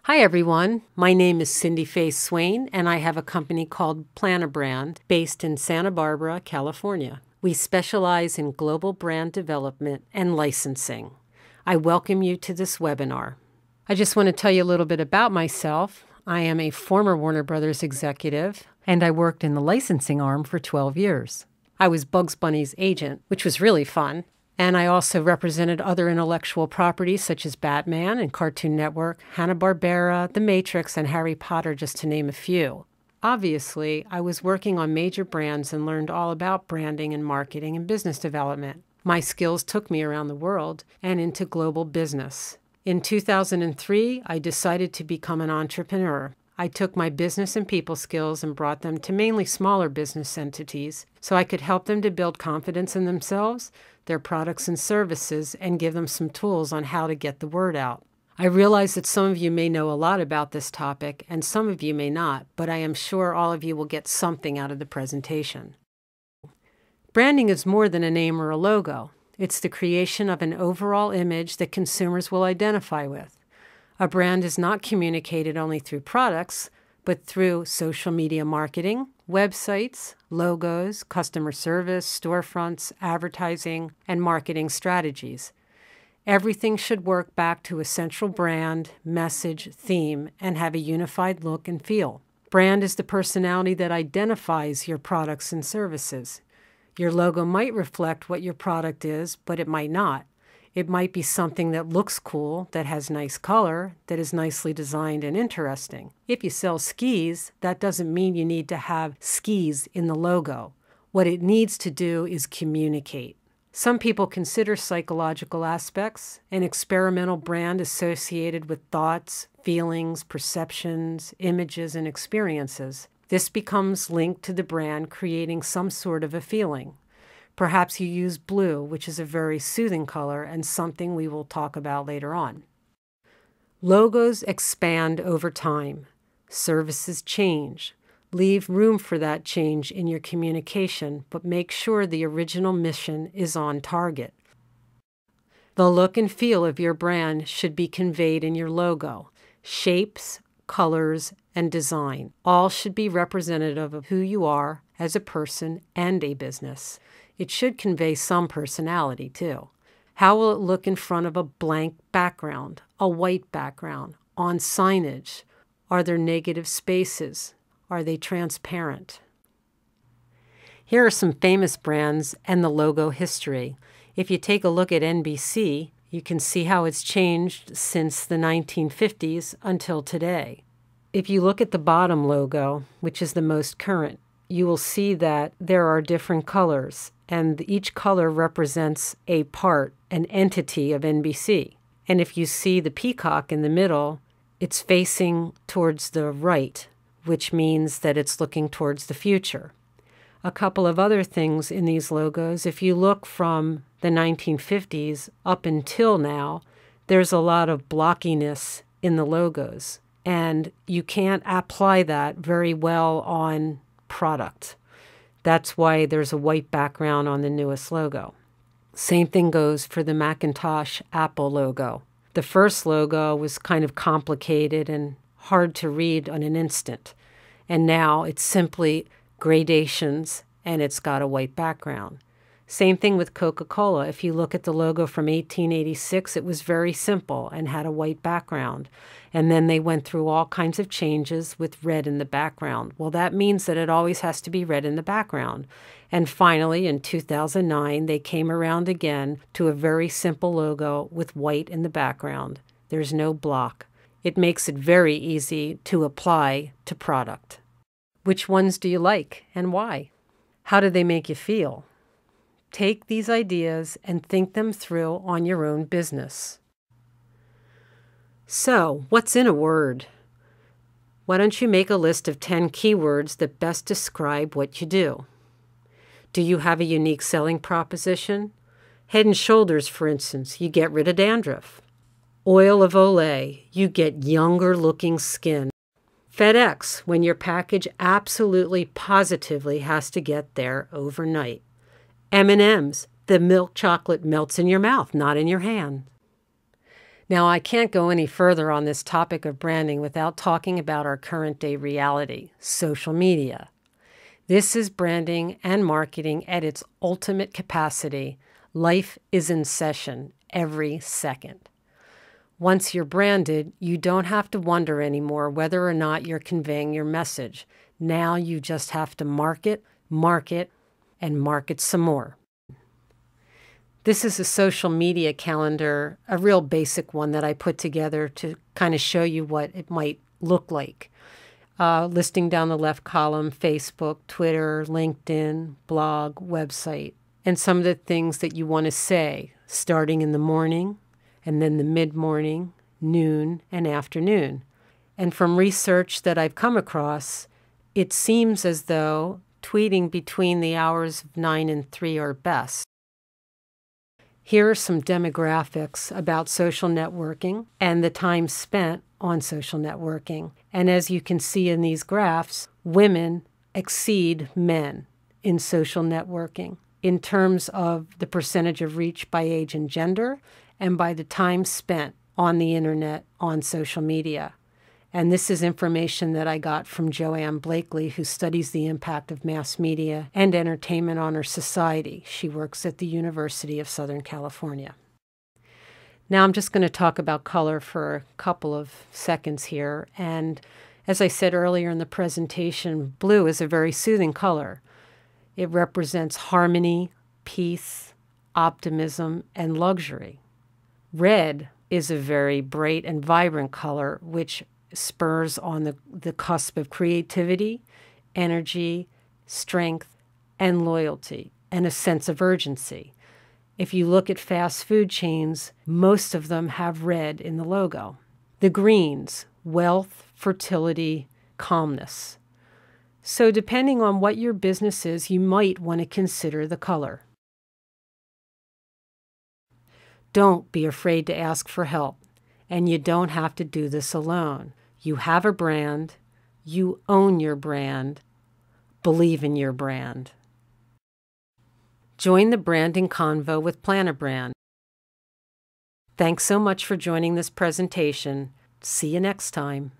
Hi everyone, my name is Cindy Faye Swain and I have a company called PlanABrand based in Santa Barbara, California. We specialize in global brand development and licensing. I welcome you to this webinar. I just want to tell you a little bit about myself. I am a former Warner Brothers executive and I worked in the licensing arm for 12 years. I was Bugs Bunny's agent, which was really fun. And I also represented other intellectual properties such as Batman and Cartoon Network, Hanna-Barbera, The Matrix, and Harry Potter, just to name a few. Obviously, I was working on major brands and learned all about branding and marketing and business development. My skills took me around the world and into global business. In 2003, I decided to become an entrepreneur. I took my business and people skills and brought them to mainly smaller business entities so I could help them to build confidence in themselves, their products and services, and give them some tools on how to get the word out. I realize that some of you may know a lot about this topic and some of you may not, but I am sure all of you will get something out of the presentation. Branding is more than a name or a logo. It's the creation of an overall image that consumers will identify with. A brand is not communicated only through products, but through social media marketing, websites, logos, customer service, storefronts, advertising, and marketing strategies. Everything should work back to a central brand, message, theme, and have a unified look and feel. Brand is the personality that identifies your products and services. Your logo might reflect what your product is, but it might not. It might be something that looks cool, that has nice color, that is nicely designed and interesting. If you sell skis, that doesn't mean you need to have skis in the logo. What it needs to do is communicate. Some people consider psychological aspects, an experimental brand associated with thoughts, feelings, perceptions, images, and experiences. This becomes linked to the brand creating some sort of a feeling. Perhaps you use blue, which is a very soothing color and something we will talk about later on. Logos expand over time. Services change. Leave room for that change in your communication, but make sure the original mission is on target. The look and feel of your brand should be conveyed in your logo. Shapes, colors, and design all should be representative of who you are as a person and a business. It should convey some personality, too. How will it look in front of a blank background, a white background, on signage? Are there negative spaces? Are they transparent? Here are some famous brands and the logo history. If you take a look at NBC, you can see how it's changed since the 1950s until today. If you look at the bottom logo, which is the most current, you will see that there are different colors, and each color represents a part, an entity of NBC. And if you see the peacock in the middle, it's facing towards the right, which means that it's looking towards the future. A couple of other things in these logos, if you look from the 1950s up until now, there's a lot of blockiness in the logos, and you can't apply that very well on product. That's why there's a white background on the newest logo. Same thing goes for the Macintosh Apple logo. The first logo was kind of complicated and hard to read on an instant. And now it's simply gradations and it's got a white background. Same thing with Coca-Cola. If you look at the logo from 1886, it was very simple and had a white background. And then they went through all kinds of changes with red in the background. Well, that means that it always has to be red in the background. And finally, in 2009, they came around again to a very simple logo with white in the background. There's no block. It makes it very easy to apply to product. Which ones do you like and why? How do they make you feel? Take these ideas and think them through on your own business. So, what's in a word? Why don't you make a list of 10 keywords that best describe what you do? Do you have a unique selling proposition? Head and Shoulders, for instance, you get rid of dandruff. Oil of Olay, you get younger looking skin. FedEx, when your package absolutely positively has to get there overnight. M&M's, the milk chocolate melts in your mouth, not in your hand. Now, I can't go any further on this topic of branding without talking about our current day reality, social media. This is branding and marketing at its ultimate capacity. Life is in session every second. Once you're branded, you don't have to wonder anymore whether or not you're conveying your message. Now you just have to market, and market some more. This is a social media calendar, a real basic one that I put together to kind of show you what it might look like. Listing down the left column, Facebook, Twitter, LinkedIn, blog, website, and some of the things that you want to say, starting in the morning, and then the mid-morning, noon, and afternoon. And from research that I've come across, it seems as though tweeting between the hours of 9 and 3 are best. Here are some demographics about social networking and the time spent on social networking. And as you can see in these graphs, women exceed men in social networking in terms of the percentage of reach by age and gender and by the time spent on the internet on social media. And this is information that I got from Joanne Blakely, who studies the impact of mass media and entertainment on our society. She works at the University of Southern California. Now I'm just going to talk about color for a couple of seconds here. And as I said earlier in the presentation, blue is a very soothing color. It represents harmony, peace, optimism, and luxury. Red is a very bright and vibrant color, which spurs on the cusp of creativity, energy, strength, and loyalty, and a sense of urgency. If you look at fast food chains, most of them have red in the logo. The greens, wealth, fertility, calmness. So depending on what your business is, you might want to consider the color. Don't be afraid to ask for help, and you don't have to do this alone. You have a brand, you own your brand, believe in your brand. Join the branding convo with PlanABrand. Thanks so much for joining this presentation. See you next time.